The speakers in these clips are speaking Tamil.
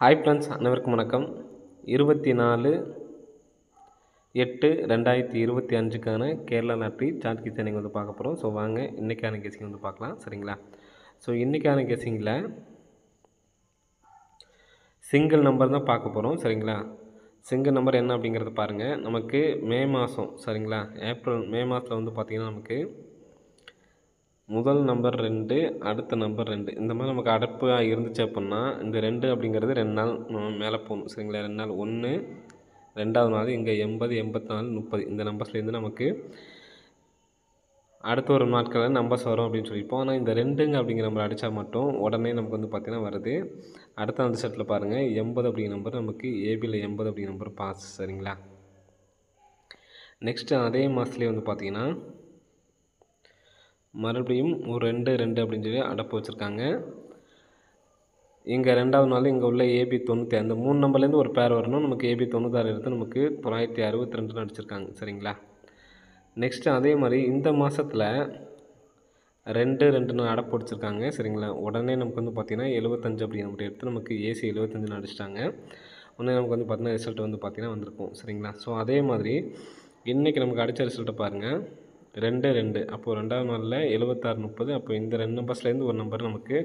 ஹாய் ஃப்ரெண்ட்ஸ், அனைவருக்கும் வணக்கம். 24/8/2025க்கான கேரளா லாட்ரி சார்ட் கெஸிங் வந்து பார்க்க போகிறோம். ஸோ வாங்க இன்றைக்கான கெஸிங் வந்து பார்க்கலாம், சரிங்களா? ஸோ இன்றைக்கான கெஸிங்கில் சிங்கிள் நம்பர் தான் பார்க்க போகிறோம், சரிங்களா? சிங்கிள் நம்பர் என்ன அப்படிங்கிறத பாருங்கள். நமக்கு மே மாதம், சரிங்களா, மே மாதத்தில் வந்து பார்த்திங்கன்னா நமக்கு முதல் நம்பர் 2, அடுத்த நம்பர் 2, இந்த மாதிரி நமக்கு அடப்பாக இருந்துச்சு அப்படின்னா இந்த 2 அப்படிங்கிறது 2 நாள் மேலே போகணும், சரிங்களா? 2 நாள் 1, 2வது நாள் இங்கே 80, 84, 30 இந்த நம்பர்ஸ்லேருந்து நமக்கு அடுத்த ஒரு நாட்களில் நம்பர்ஸ் வரும் அப்படின்னு சொல்லியிருப்போம். ஆனால் இந்த 2ங்க அப்படிங்கிற நம்பர் அடித்தா மட்டும் உடனே நமக்கு வந்து பார்த்திங்கன்னா வருது. அடுத்த அந்த செட்டில் பாருங்கள், 80 அப்படிங்கிற நம்பர் நமக்கு ஏபியில் 80 அப்படிங்கிற நம்பர் பாஸ், சரிங்களா? நெக்ஸ்ட்டு அதே மாதத்துலேயே வந்து பார்த்திங்கன்னா மறுபடியும் ஒரு 2, 2 அப்படின்னு சொல்லி அடப்பு வச்சுருக்காங்க. இங்கே 2வது நாள் இங்கே உள்ள ஏபி 90, அந்த 3 நம்பர்லேருந்து ஒரு பேர் வரணும். நமக்கு ஏபி 96 எடுத்து நமக்கு 962 அடிச்சிருக்காங்க, சரிங்களா? நெக்ஸ்ட்டு அதே மாதிரி இந்த மாதத்தில் 2, 2 அடப்பு வச்சுருக்காங்க, சரிங்களா? உடனே நமக்கு வந்து பார்த்திங்கன்னா 75 அப்படிங்கிற நம்பர் எடுத்து நமக்கு ஏசி 75 அடிச்சிட்டாங்க. உடனே நமக்கு வந்து பார்த்திங்கன்னா ரிசல்ட் வந்து பார்த்திங்கன்னா வந்திருக்கும், சரிங்களா? ஸோ அதே மாதிரி இன்றைக்கி நமக்கு அடித்த ரிசல்ட்டை பாருங்கள், 2, 2 அப்போது 2வது நாளில் 76, 30. அப்போ இந்த 2 நம்பர்ஸ்லேருந்து ஒரு நம்பர் நமக்கு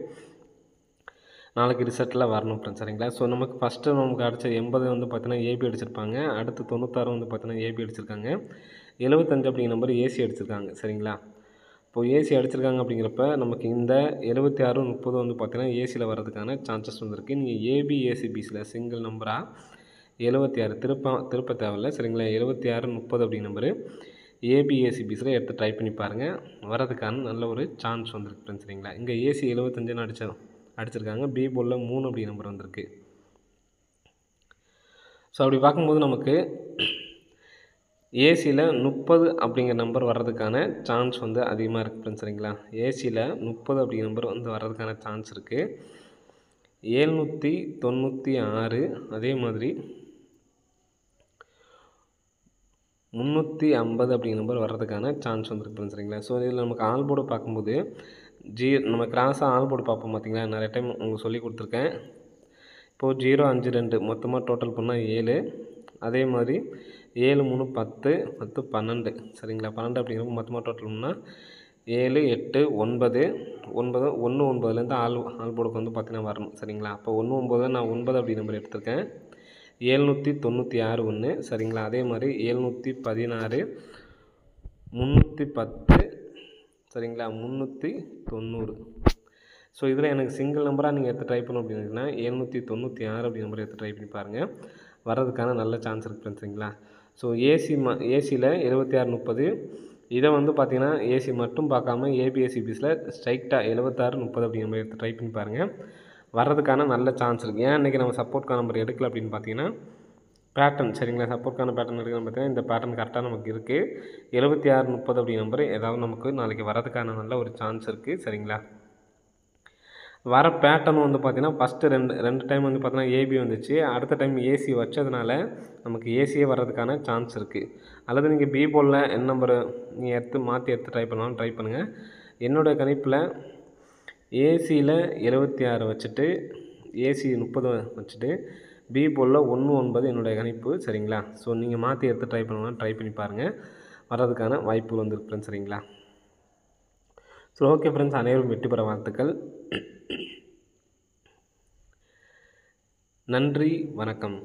நாளைக்கு ரிசல்ட்டில் வரணும் ஃப்ரெண்ட்ஸ், சரிங்களா? ஸோ நமக்கு ஃபஸ்ட்டு நமக்கு அடித்த 80 வந்து பார்த்திங்கன்னா ஏபி அடிச்சிருப்பாங்க. அடுத்து 96 வந்து பார்த்திங்கன்னா ஏபி அடிச்சிருக்காங்க. 75 அப்படிங்கிற நம்பர் ஏசி அடிச்சிருக்காங்க, சரிங்களா? இப்போது ஏசி அடிச்சிருக்காங்க அப்படிங்கிறப்ப நமக்கு இந்த 76, 30 வந்து பார்த்திங்கன்னா ஏசியில் வர்றதுக்கான சான்சஸ் வந்துருக்கு. நீங்கள் ஏபி ஏசிபிஸில் சிங்கிள் நம்பராக 76 திருப்ப தேவையில்லை, சரிங்களா? 76, 30 அப்படிங்கிற நம்பரு ஏபிஏசிபிஸில் எடுத்து ட்ரை பண்ணி பாருங்கள். வரதுக்கான நல்ல ஒரு சான்ஸ் வந்துருக்கு ஃப்ரெண்ட்ஸ், சரிங்களா? இங்கே ஏசி 75 அடிச்சிருக்காங்க. பி போலில் 3 அப்படி நம்பர் வந்திருக்கு. ஸோ அப்படி பார்க்கும்போது நமக்கு ஏசியில் 30 அப்படிங்கிற நம்பர் வர்றதுக்கான சான்ஸ் வந்து அதிகமாக இருக்குது ஃப்ரெண்ட்ஸ், சரிங்களா? ஏசியில் 30 அப்படிங்கிற நம்பர் வந்து வர்றதுக்கான சான்ஸ் இருக்குது. 796, அதே மாதிரி 350 அப்படிங்கிற நம்பர் வர்றதுக்கான சான்ஸ் வந்துருக்கு ஃப்ரெண்ட்ஸ், சரிங்களா? ஸோ இதில் நமக்கு ஆல் போர்டு பார்க்கும்போது நம்ம கிராஸாக ஆல் போர்டு பார்ப்போம், பார்த்திங்களா? நிறைய டைம் உங்களுக்கு சொல்லி கொடுத்துருக்கேன். இப்போது 0, 5, 2 மொத்தமாக டோட்டல் பண்ணால் 7. அதே மாதிரி 7, 3, 10, 10, 12, சரிங்களா? 12 அப்படிங்கிறப்ப மொத்தமாக டோட்டல் பண்ணால் 7, 8, 9, 9, 1, 9லேருந்து ஆல் போர்டுக்கு வந்து பார்த்திங்கன்னா வரணும், சரிங்களா? அப்போ 1, 9 நான் 9 அப்படி நம்பர் எடுத்திருக்கேன். 796 1, சரிங்களா? அதே மாதிரி 716, 310, சரிங்களா? 390. ஸோ இதில் எனக்கு சிங்கிள் நம்பராக நீங்கள் எடுத்து ட்ரை பண்ணணும் அப்படின்னா 796 அப்படி நம்பர் எடுத்து ட்ரை பண்ணி பாருங்கள். வர்றதுக்கான நல்ல சான்ஸ் இருக்குது ஃப்ரெண்ட்ஸ், சரிங்களா? ஸோ ஏசியில் 76, 30 இதை வந்து பார்த்திங்கன்னா ஏசி மட்டும் பார்க்காம ஏபிஎஸ்சிபிஸில் ஸ்ட்ரைட்டாக 76, 30 அப்படிங்கிற மாதிரி எடுத்து ட்ரை பண்ணி பாருங்கள். வர்றதுக்கான நல்ல சான்ஸ் இருக்குது. ஏன் இன்றைக்கி நம்ம சப்போர்ட்கான நம்பர் எடுக்கல அப்படின்னு பார்த்தீங்கன்னா பேட்டர்ன், சரிங்களா? சப்போர்ட்கான பேட்டர்ன் எடுக்கணும்னு பார்த்தீங்கன்னா இந்த பேட்டர்ன் கரெக்டாக நமக்கு இருக்குது. 76, 30 அப்படிங்கிற நம்பர் ஏதாவது நமக்கு நாளைக்கு வரதுக்கான நல்ல ஒரு சான்ஸ் இருக்குது, சரிங்களா? வர பேட்டர்ன் வந்து பார்த்திங்கன்னா ஃபஸ்ட்டு ரெண்டு டைம் வந்து பார்த்திங்கன்னா ஏபி வந்துச்சு. அடுத்த டைம் ஏசி வச்சதுனால நமக்கு ஏசியே வர்றதுக்கான சான்ஸ் இருக்குது. அல்லது நீங்கள் பி போலில் என்ன நம்பரு நீங்கள் மாற்றி எடுத்து ட்ரை பண்ணாலும் ட்ரை பண்ணுங்கள். என்னோடய கணிப்பில் ஏசியில் 76 வச்சுட்டு ஏசி 30 வச்சுட்டு பி போலில் 1, 9 என்னுடைய கணிப்பு, சரிங்களா? ஸோ நீங்கள் மாற்றி எடுத்து ட்ரை பண்ணலாம், ட்ரை பண்ணி பாருங்கள். வர்றதுக்கான வாய்ப்புகள் வந்துருக்கு ஃப்ரெண்ட்ஸ், சரிங்களா? ஸோ ஓகே ஃப்ரெண்ட்ஸ், அனைவரும் வெற்றி பெற வாழ்த்துக்கள். நன்றி, வணக்கம்.